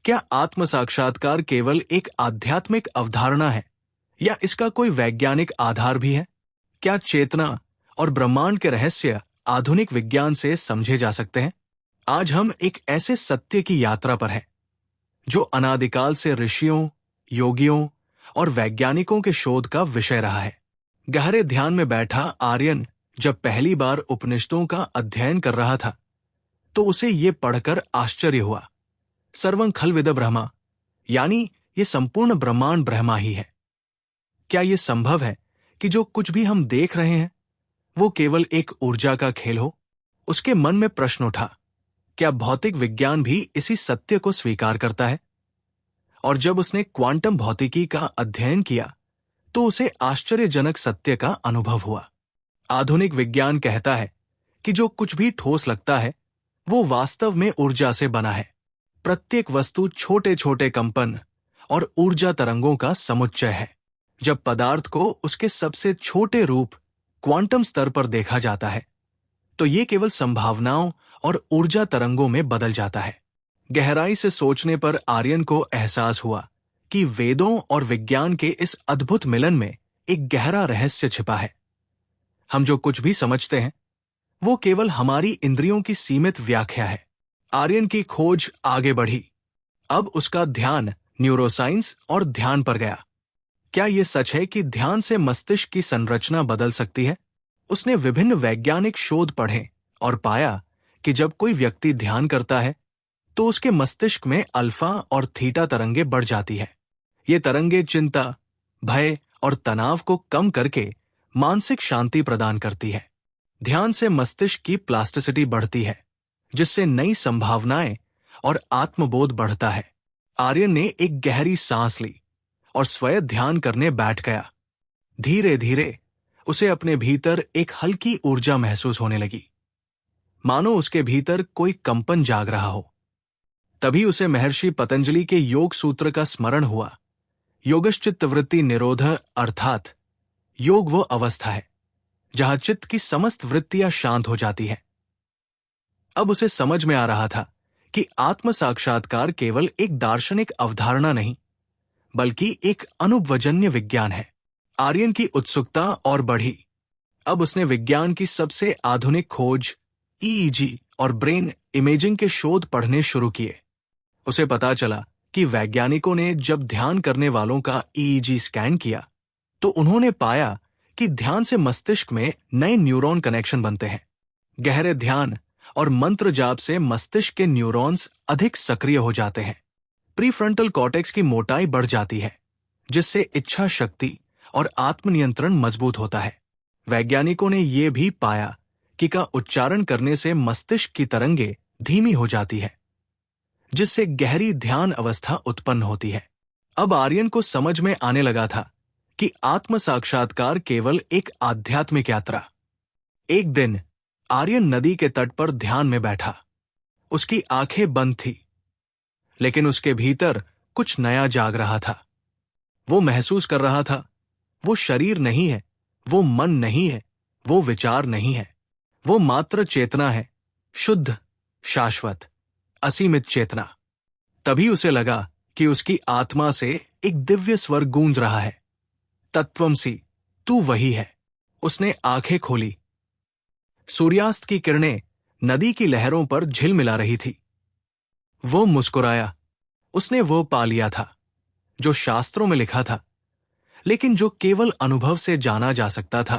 क्या आत्म साक्षात्कार केवल एक आध्यात्मिक अवधारणा है या इसका कोई वैज्ञानिक आधार भी है? क्या चेतना और ब्रह्मांड के रहस्य आधुनिक विज्ञान से समझे जा सकते हैं? आज हम एक ऐसे सत्य की यात्रा पर हैं जो अनादिकाल से ऋषियों, योगियों और वैज्ञानिकों के शोध का विषय रहा है। गहरे ध्यान में बैठा आर्यन जब पहली बार उपनिषदों का अध्ययन कर रहा था तो उसे ये पढ़कर आश्चर्य हुआ, सर्वं खल्विदं ब्रह्मा, यानी ये संपूर्ण ब्रह्मांड ब्रह्मा ही है। क्या ये संभव है कि जो कुछ भी हम देख रहे हैं वो केवल एक ऊर्जा का खेल हो? उसके मन में प्रश्न उठा, क्या भौतिक विज्ञान भी इसी सत्य को स्वीकार करता है? और जब उसने क्वांटम भौतिकी का अध्ययन किया तो उसे आश्चर्यजनक सत्य का अनुभव हुआ। आधुनिक विज्ञान कहता है कि जो कुछ भी ठोस लगता है वो वास्तव में ऊर्जा से बना है। प्रत्येक वस्तु छोटे छोटे कंपन और ऊर्जा तरंगों का समुच्चय है। जब पदार्थ को उसके सबसे छोटे रूप क्वांटम स्तर पर देखा जाता है तो ये केवल संभावनाओं और ऊर्जा तरंगों में बदल जाता है। गहराई से सोचने पर आर्यन को एहसास हुआ कि वेदों और विज्ञान के इस अद्भुत मिलन में एक गहरा रहस्य छिपा है। हम जो कुछ भी समझते हैं वो केवल हमारी इंद्रियों की सीमित व्याख्या है। आर्यन की खोज आगे बढ़ी। अब उसका ध्यान न्यूरोसाइंस और ध्यान पर गया। क्या यह सच है कि ध्यान से मस्तिष्क की संरचना बदल सकती है? उसने विभिन्न वैज्ञानिक शोध पढ़े और पाया कि जब कोई व्यक्ति ध्यान करता है तो उसके मस्तिष्क में अल्फा और थीटा तरंगे बढ़ जाती है। ये तरंगे चिंता, भय और तनाव को कम करके मानसिक शांति प्रदान करती है। ध्यान से मस्तिष्क की प्लास्टिसिटी बढ़ती है जिससे नई संभावनाएं और आत्मबोध बढ़ता है। आर्यन ने एक गहरी सांस ली और स्वयं ध्यान करने बैठ गया। धीरे धीरे उसे अपने भीतर एक हल्की ऊर्जा महसूस होने लगी, मानो उसके भीतर कोई कंपन जाग रहा हो। तभी उसे महर्षि पतंजलि के योग सूत्र का स्मरण हुआ। योगश्चित्त वृत्ति निरोध, अर्थात योग वो अवस्था है जहां चित्त की समस्त वृत्तियां शांत हो जाती हैं। अब उसे समझ में आ रहा था कि आत्म साक्षात्कार केवल एक दार्शनिक अवधारणा नहीं बल्कि एक अनुभवजन्य विज्ञान है। आर्यन की उत्सुकता और बढ़ी। अब उसने विज्ञान की सबसे आधुनिक खोज, ईईजी और ब्रेन इमेजिंग के शोध पढ़ने शुरू किए। उसे पता चला कि वैज्ञानिकों ने जब ध्यान करने वालों का ईईजी स्कैन किया तो उन्होंने पाया कि ध्यान से मस्तिष्क में नए न्यूरॉन कनेक्शन बनते हैं। गहरे ध्यान और मंत्र जाप से मस्तिष्क के न्यूरॉन्स अधिक सक्रिय हो जाते हैं। प्रीफ्रंटल कॉर्टेक्स की मोटाई बढ़ जाती है जिससे इच्छा शक्ति और आत्मनियंत्रण मजबूत होता है। वैज्ञानिकों ने यह भी पाया कि का उच्चारण करने से मस्तिष्क की तरंगे धीमी हो जाती है जिससे गहरी ध्यान अवस्था उत्पन्न होती है। अब आर्यन को समझ में आने लगा था कि आत्म साक्षात्कार केवल एक आध्यात्मिक यात्रा। एक दिन आर्यन नदी के तट पर ध्यान में बैठा। उसकी आंखें बंद थी लेकिन उसके भीतर कुछ नया जाग रहा था। वो महसूस कर रहा था, वो शरीर नहीं है, वो मन नहीं है, वो विचार नहीं है, वो मात्र चेतना है, शुद्ध, शाश्वत, असीमित चेतना। तभी उसे लगा कि उसकी आत्मा से एक दिव्य स्वर गूंज रहा है, तत्वमसि, तू वही है। उसने आंखें खोली। सूर्यास्त की किरणें नदी की लहरों पर झिलमिला रही थी। वो मुस्कुराया। उसने वो पा लिया था जो शास्त्रों में लिखा था लेकिन जो केवल अनुभव से जाना जा सकता था।